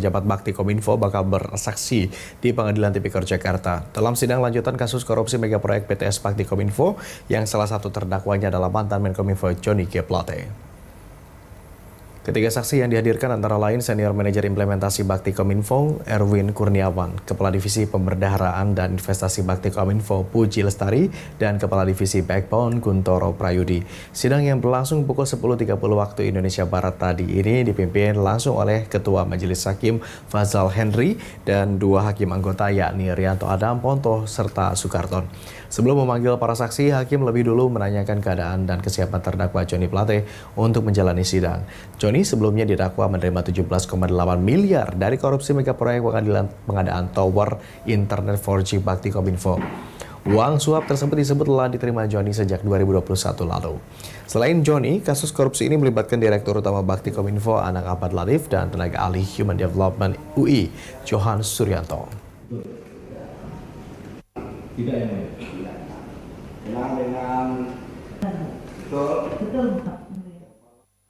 Pejabat Bakti Kominfo bakal bersaksi di Pengadilan Tipikor Jakarta dalam sidang lanjutan kasus korupsi megaproyek BTS Bakti Kominfo yang salah satu terdakwanya adalah mantan Menkominfo Johnny G. Plate. Ketiga saksi yang dihadirkan antara lain Senior Manajer Implementasi Bakti Kominfo Erwin Kurniawan, Kepala Divisi Pemberdaharaan dan Investasi Bakti Kominfo Puji Lestari, dan Kepala Divisi Backbone Kuntoro Prayudi. Sidang yang berlangsung pukul 10.30 waktu Indonesia Barat tadi ini dipimpin langsung oleh Ketua Majelis Hakim Fazal Henry dan dua hakim anggota yakni Rianto Adam Ponto serta Soekarton. Sebelum memanggil para saksi, hakim lebih dulu menanyakan keadaan dan kesiapan terdakwa Johnny Plate untuk menjalani sidang. Johnny sebelumnya didakwa menerima 17,8 miliar dari korupsi megaproyek pengadaan tower internet 4G Bakti Kominfo. Uang suap tersebut disebut telah diterima Johnny sejak 2021 lalu. Selain Johnny, kasus korupsi ini melibatkan Direktur Utama Bakti Kominfo Anang Ahmad Latif dan tenaga ahli Human Development UI Johan Suryanto. Tidak yang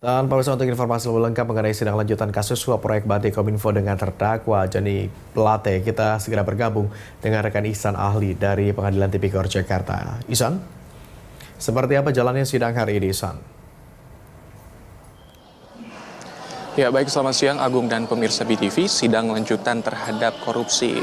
Dan pemirsa, untuk informasi lebih lengkap mengenai sidang lanjutan kasus suap proyek Bakti Kominfo dengan terdakwa Johnny Plate, kita segera bergabung dengan rekan Ihsan Ahli dari Pengadilan Tipikor Jakarta. Ihsan, seperti apa jalannya sidang hari ini, Ihsan? Ya, baik, selamat siang Agung dan pemirsa BTV. Sidang lanjutan terhadap korupsi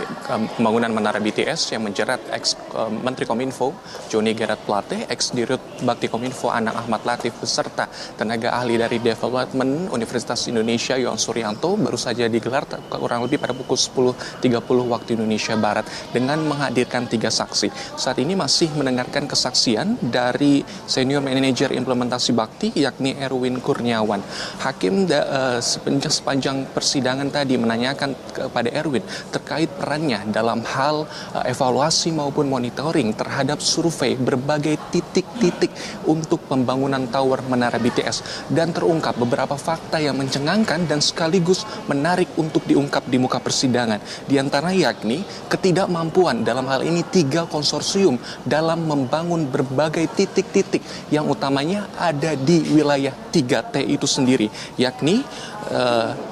pembangunan Menara BTS yang menjerat ex-Menteri Kominfo Johnny G. Plate, ex-Dirut Bakti Kominfo Anang Ahmad Latif, beserta tenaga ahli dari Development Universitas Indonesia Johan Suryanto baru saja digelar kurang lebih pada pukul 10.30 waktu Indonesia Barat dengan menghadirkan 3 saksi. Saat ini masih mendengarkan kesaksian dari Senior Manager Implementasi Bakti yakni Erwin Kurniawan. Hakim sepanjang persidangan tadi menanyakan kepada Erwin terkait perannya dalam hal evaluasi maupun monitoring terhadap survei berbagai titik-titik untuk pembangunan tower Menara BTS, dan terungkap beberapa fakta yang mencengangkan dan sekaligus menarik untuk diungkap di muka persidangan. Di antara yakni ketidakmampuan dalam hal ini 3 konsorsium dalam membangun berbagai titik-titik yang utamanya ada di wilayah 3T itu sendiri, yakni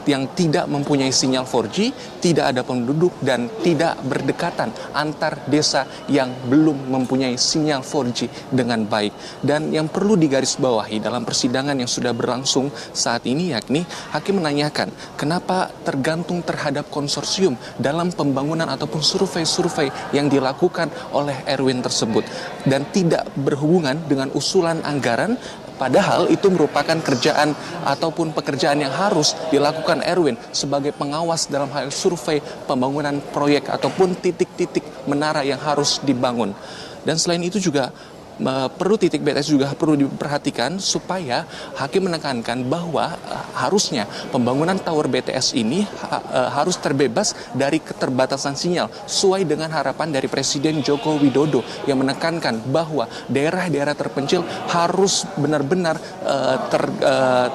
yang tidak mempunyai sinyal 4G, tidak ada penduduk, dan tidak berdekatan antar desa yang belum mempunyai sinyal 4G dengan baik. Dan yang perlu digarisbawahi dalam persidangan yang sudah berlangsung saat ini yakni hakim menanyakan kenapa tergantung terhadap konsorsium dalam pembangunan ataupun survei-survei yang dilakukan oleh Erwin tersebut dan tidak berhubungan dengan usulan anggaran. Padahal itu merupakan kerjaan ataupun pekerjaan yang harus dilakukan Erwin sebagai pengawas dalam hal survei pembangunan proyek ataupun titik-titik menara yang harus dibangun. Dan selain itu juga perlu titik BTS juga perlu diperhatikan supaya hakim menekankan bahwa harusnya pembangunan tower BTS ini harus terbebas dari keterbatasan sinyal sesuai dengan harapan dari Presiden Joko Widodo yang menekankan bahwa daerah-daerah terpencil harus benar-benar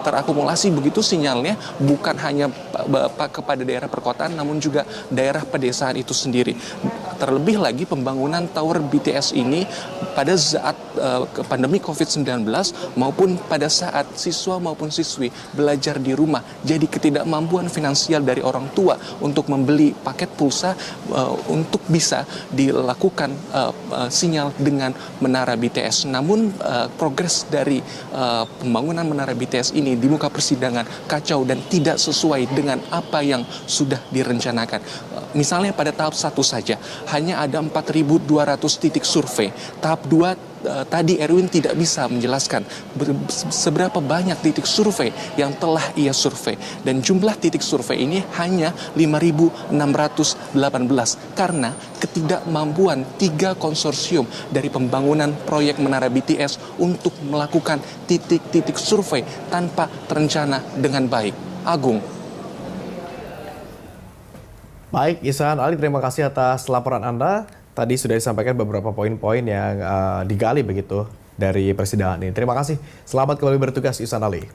terakumulasi begitu sinyalnya, bukan hanya kepada daerah perkotaan namun juga daerah pedesaan itu sendiri. Terlebih lagi pembangunan tower BTS ini pada saat pandemi COVID-19 maupun pada saat siswa maupun siswi belajar di rumah, jadi ketidakmampuan finansial dari orang tua untuk membeli paket pulsa untuk bisa dilakukan sinyal dengan menara BTS. Namun progres dari pembangunan menara BTS ini di muka persidangan kacau dan tidak sesuai dengan apa yang sudah direncanakan. Misalnya pada tahap 1 saja hanya ada 4.200 titik survei. Tahap 2 tadi Erwin tidak bisa menjelaskan seberapa banyak titik survei yang telah ia survei, dan jumlah titik survei ini hanya 5.618 karena ketidakmampuan 3 konsorsium dari pembangunan proyek Menara BTS untuk melakukan titik-titik survei tanpa terencana dengan baik. Agung. Baik, Ihsan Ali, terima kasih atas laporan Anda. Tadi sudah disampaikan beberapa poin-poin yang digali begitu dari persidangan ini. Terima kasih. Selamat kembali bertugas, Ihsan Ali.